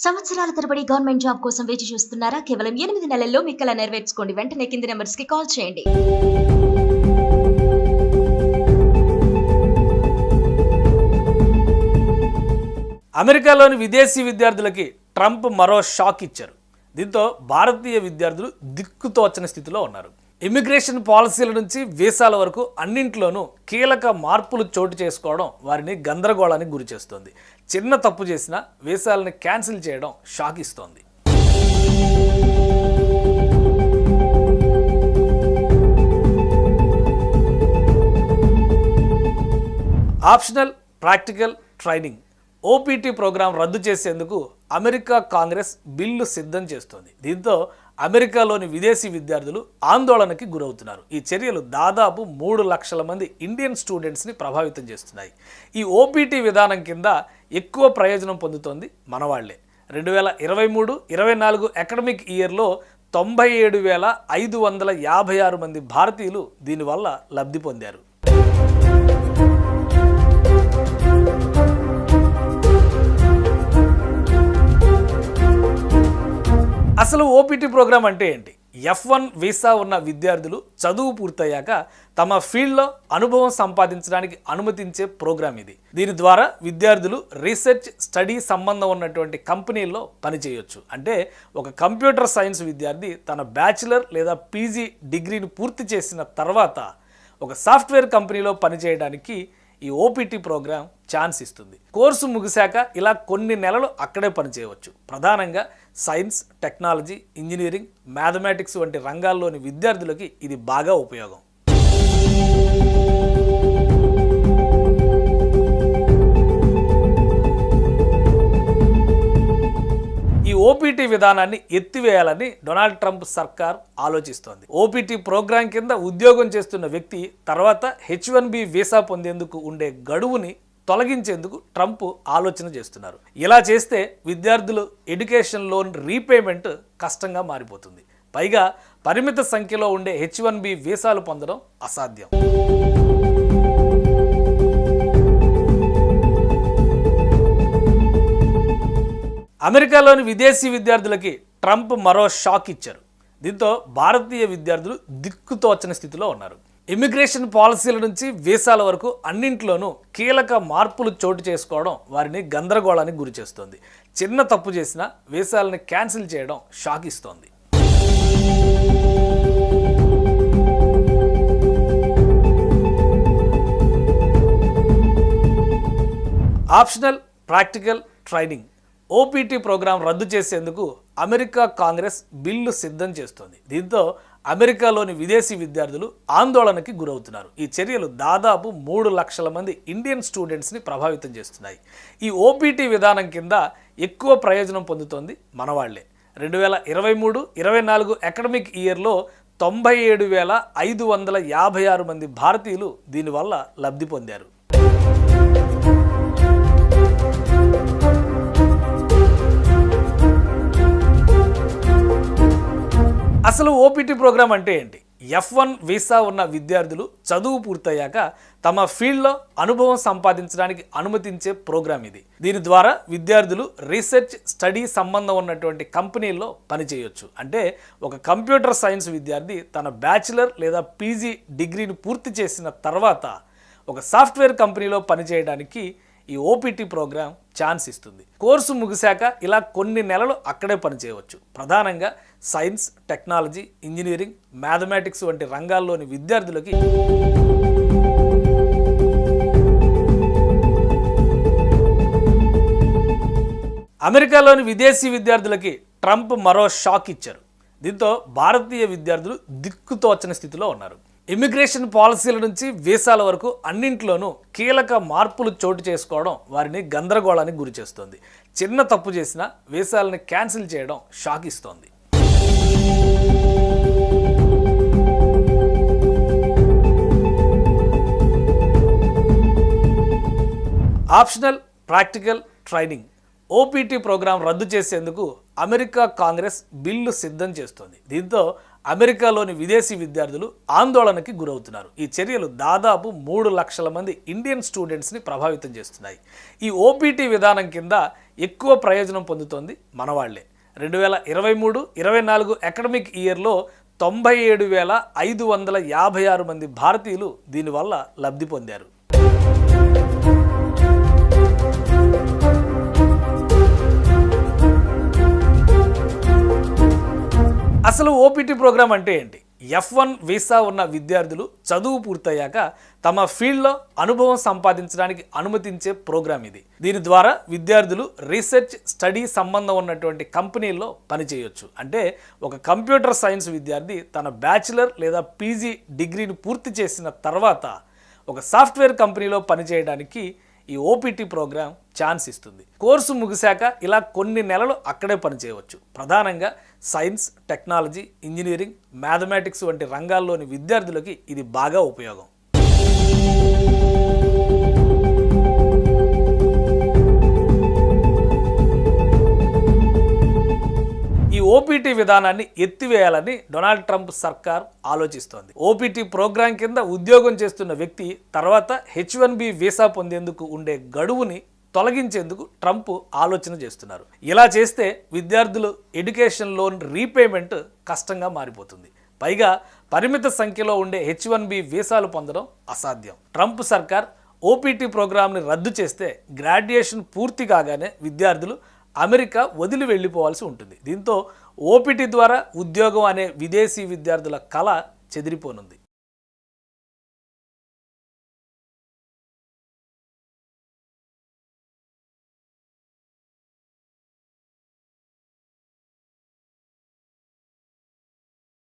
సంవత్సరాల తరబడి government job కోసం వేచి చూస్తున్నారా? కేవలం 8 నెలల్లో మీ కల నెరవేర్చుకోండి. వెంటనే కింది నెంబర్స్‌కి కాల్ చేయండి. అమెరికాలోని విదేశీ విద్యార్థులకి ట్రంప్ మరో షాక్ ఇచ్చారు. దీంతో భారతీయ విద్యార్థులు దిక్కుతోచని స్థితిలో ఉన్నారు. ఇమిగ్రేషన్ పాలసీల నుంచి వీసాల వరకు అన్నింట్లోనూ కీలక మార్పులు చోటు చేసుకోవడం వారిని గందరగోళానికి గురి చేస్తోంది. చిన్న తప్పు చేసినా వీసాలను క్యాన్సిల్ చేయడం షాక్ ఇస్తోంది. Optional practical training OPT program రద్దు చేసేందుకు అమెరికా కాంగ్రెస్ బిల్లు సిద్ధం చేస్తోంది. దీంతో అమెరికాలోని విదేశీ విద్యార్థులు ఆందోళనకి గురవుతున్నారు. ఈ చర్యలు దాదాపు 3 లక్షల మంది ఇండియన్ స్టూడెంట్స్ని ప్రభావితం చేస్తున్నాయి. ఈ ఓపీటీ విధానం కింద ఎక్కువ ప్రయోజనం పొందుతోంది మనవాళ్లే. 2023-24 అకాడమిక్ ఇయర్లో 97,556 మంది భారతీయులు దీనివల్ల లబ్ధి పొందారు. అసలు ఓపీటీ ప్రోగ్రాం అంటే ఏంటి? F1 వీసా ఉన్న విద్యార్థులు చదువు పూర్తయ్యాక తమ ఫీల్డ్లో అనుభవం సంపాదించడానికి అనుమతించే ప్రోగ్రాం ఇది. దీని ద్వారా విద్యార్థులు రీసెర్చ్ స్టడీ సంబంధం ఉన్నటువంటి కంపెనీల్లో పనిచేయొచ్చు. అంటే ఒక కంప్యూటర్ సైన్స్ విద్యార్థి తన బ్యాచిలర్ లేదా పీజీ డిగ్రీని పూర్తి చేసిన తర్వాత ఒక సాఫ్ట్వేర్ కంపెనీలో పనిచేయడానికి ఈ ఓపీటీ ప్రోగ్రాం ఛాన్స్ ఇస్తుంది. కోర్సు ముగిశాక ఇలా కొన్ని నెలలు అక్కడే పనిచేయవచ్చు. ప్రధానంగా సైన్స్, టెక్నాలజీ, ఇంజనీరింగ్, మ్యాథమెటిక్స్ వంటి రంగాల్లోని విద్యార్థులకి ఇది బాగా ఉపయోగం. ఈ ఓపీటీ విధానాన్ని ఎత్తివేయాలని డొనాల్డ్ ట్రంప్ సర్కార్ ఆలోచిస్తోంది. ఓపీటీ ప్రోగ్రాం కింద ఉద్యోగం చేస్తున్న వ్యక్తి తర్వాత H1B వీసా పొందేందుకు ఉండే గడువుని తొలగించేందుకు ట్రంప్ ఆలోచన చేస్తున్నారు. ఇలా చేస్తే విద్యార్థులు ఎడ్యుకేషన్ లోన్ రీపేమెంట్ కష్టంగా మారిపోతుంది. పైగా పరిమిత సంఖ్యలో ఉండే H1B వీసాలు పొందడం అసాధ్యం. అమెరికాలోని విదేశీ విద్యార్థులకి ట్రంప్ మరో షాక్ ఇచ్చారు. దీంతో భారతీయ విద్యార్థులు దిక్కుతోచని స్థితిలో ఉన్నారు. ఇమిగ్రేషన్ పాలసీల నుంచి వీసాల వరకు అన్నింట్లోనూ కీలక మార్పులు చోటు చేసుకోవడం వారిని గందరగోళానికి గురి చేస్తోంది. చిన్న తప్పు చేసినా వీసాలను క్యాన్సిల్ చేయడం షాక్ ఇస్తోంది. Optional practical training OPT program రద్దు చేసేందుకు అమెరికా కాంగ్రెస్ బిల్లు సిద్ధం చేస్తోంది. దీంతో అమెరికాలోని విదేశీ విద్యార్థులు ఆందోళనకి గురవుతున్నారు. ఈ చర్యలు దాదాపు 3 లక్షల మంది ఇండియన్ స్టూడెంట్స్ని ప్రభావితం చేస్తున్నాయి. ఈ ఓపీటీ విధానం కింద ఎక్కువ ప్రయోజనం పొందుతోంది మనవాళ్లే. 2023-24 అకాడమిక్ ఇయర్లో 97,556 మంది భారతీయులు దీనివల్ల లబ్ధి పొందారు. అసలు ఓపీటీ ప్రోగ్రాం అంటే ఏంటి? F1 వీసా ఉన్న విద్యార్థులు చదువు పూర్తయ్యాక తమ ఫీల్డ్లో అనుభవం సంపాదించడానికి అనుమతించే ప్రోగ్రాం ఇది. దీని ద్వారా విద్యార్థులు రీసెర్చ్ స్టడీ సంబంధం ఉన్నటువంటి కంపెనీల్లో పనిచేయొచ్చు. అంటే ఒక కంప్యూటర్ సైన్స్ విద్యార్థి తన బ్యాచిలర్ లేదా పీజీ డిగ్రీని పూర్తి చేసిన తర్వాత ఒక సాఫ్ట్వేర్ కంపెనీలో పనిచేయడానికి ఈ ఓపీటీ ప్రోగ్రాం ఛాన్స్ ఇస్తుంది. కోర్సు ముగిశాక ఇలా కొన్ని నెలలు అక్కడే పనిచేయవచ్చు. ప్రధానంగా సైన్స్, టెక్నాలజీ, ఇంజనీరింగ్, మ్యాథమెటిక్స్ వంటి రంగాల్లోని విద్యార్థులకి అమెరికాలోని విదేశీ విద్యార్థులకి ట్రంప్ మరో షాక్ ఇచ్చారు. దీంతో భారతీయ విద్యార్థులు దిక్కుతోచని స్థితిలో ఉన్నారు. ఇమిగ్రేషన్ పాలసీల నుంచి వీసాల వరకు అన్నింట్లోనూ కీలక మార్పులు చోటు చేసుకోవడం వారిని గందరగోళానికి గురి చేస్తోంది. చిన్న తప్పు చేసినా వీసాలను క్యాన్సిల్ చేయడం షాక్ ఇస్తోంది. Optional practical training OPT program రద్దు చేసేందుకు అమెరికా కాంగ్రెస్ బిల్లు సిద్ధం చేస్తోంది. దీంతో అమెరికాలోని విదేశీ విద్యార్థులు ఆందోళనకి గురవుతున్నారు. ఈ చర్యలు దాదాపు 3 లక్షల మంది ఇండియన్ స్టూడెంట్స్ని ప్రభావితం చేస్తున్నాయి. ఈ ఓపీటీ విధానం కింద ఎక్కువ ప్రయోజనం పొందుతోంది మనవాళ్లే. 2023-24 అకాడమిక్ ఇయర్లో 97,556 మంది భారతీయులు దీనివల్ల లబ్ధి పొందారు. అసలు ఓపీటీ ప్రోగ్రామ్ అంటే ఏంటి? F1 వీసా ఉన్న విద్యార్థులు చదువు పూర్తయ్యాక తమ ఫీల్డ్లో అనుభవం సంపాదించడానికి అనుమతించే ప్రోగ్రామ్ ఇది. దీని ద్వారా విద్యార్థులు రీసెర్చ్ స్టడీ సంబంధం ఉన్నటువంటి కంపెనీల్లో పనిచేయొచ్చు. అంటే ఒక కంప్యూటర్ సైన్స్ విద్యార్థి తన బ్యాచిలర్ లేదా పీజీ డిగ్రీని పూర్తి చేసిన తర్వాత ఒక సాఫ్ట్వేర్ కంపెనీలో పనిచేయడానికి ఈ ఓపీటీ ప్రోగ్రామ్ ఛాన్స్ ఇస్తుంది. కోర్సు ముగిశాక ఇలా కొన్ని నెలలు అక్కడే పనిచేయవచ్చు. ప్రధానంగా సైన్స్, టెక్నాలజీ, ఇంజనీరింగ్, మ్యాథమెటిక్స్ వంటి రంగాల్లోని విద్యార్థులకి ఇది బాగా ఉపయోగం. ఈ ఓపీటీ విధానాన్ని ఎత్తివేయాలని డొనాల్డ్ ట్రంప్ సర్కార్ ఆలోచిస్తోంది. ఓపీటీ ప్రోగ్రాం కింద ఉద్యోగం చేస్తున్న వ్యక్తి తర్వాత H1B వీసా పొందేందుకు ఉండే గడువుని తొలగించేందుకు ట్రంప్ ఆలోచన చేస్తున్నారు. ఇలా చేస్తే విద్యార్థులు ఎడ్యుకేషన్ లోన్ రీపేమెంట్ కష్టంగా మారిపోతుంది. పైగా పరిమిత సంఖ్యలో ఉండే H1B వీసాలు పొందడం అసాధ్యం. ట్రంప్ సర్కార్ ఓపీటీ ప్రోగ్రాంని రద్దు చేస్తే గ్రాడ్యుయేషన్ పూర్తి కాగానే విద్యార్థులు అమెరికా వదిలి వెళ్ళిపోవాల్సి ఉంటుంది. దీంతో ఓపీటీ ద్వారా ఉద్యోగం అనే విదేశీ విద్యార్థుల కళ చెదిరిపోనుంది.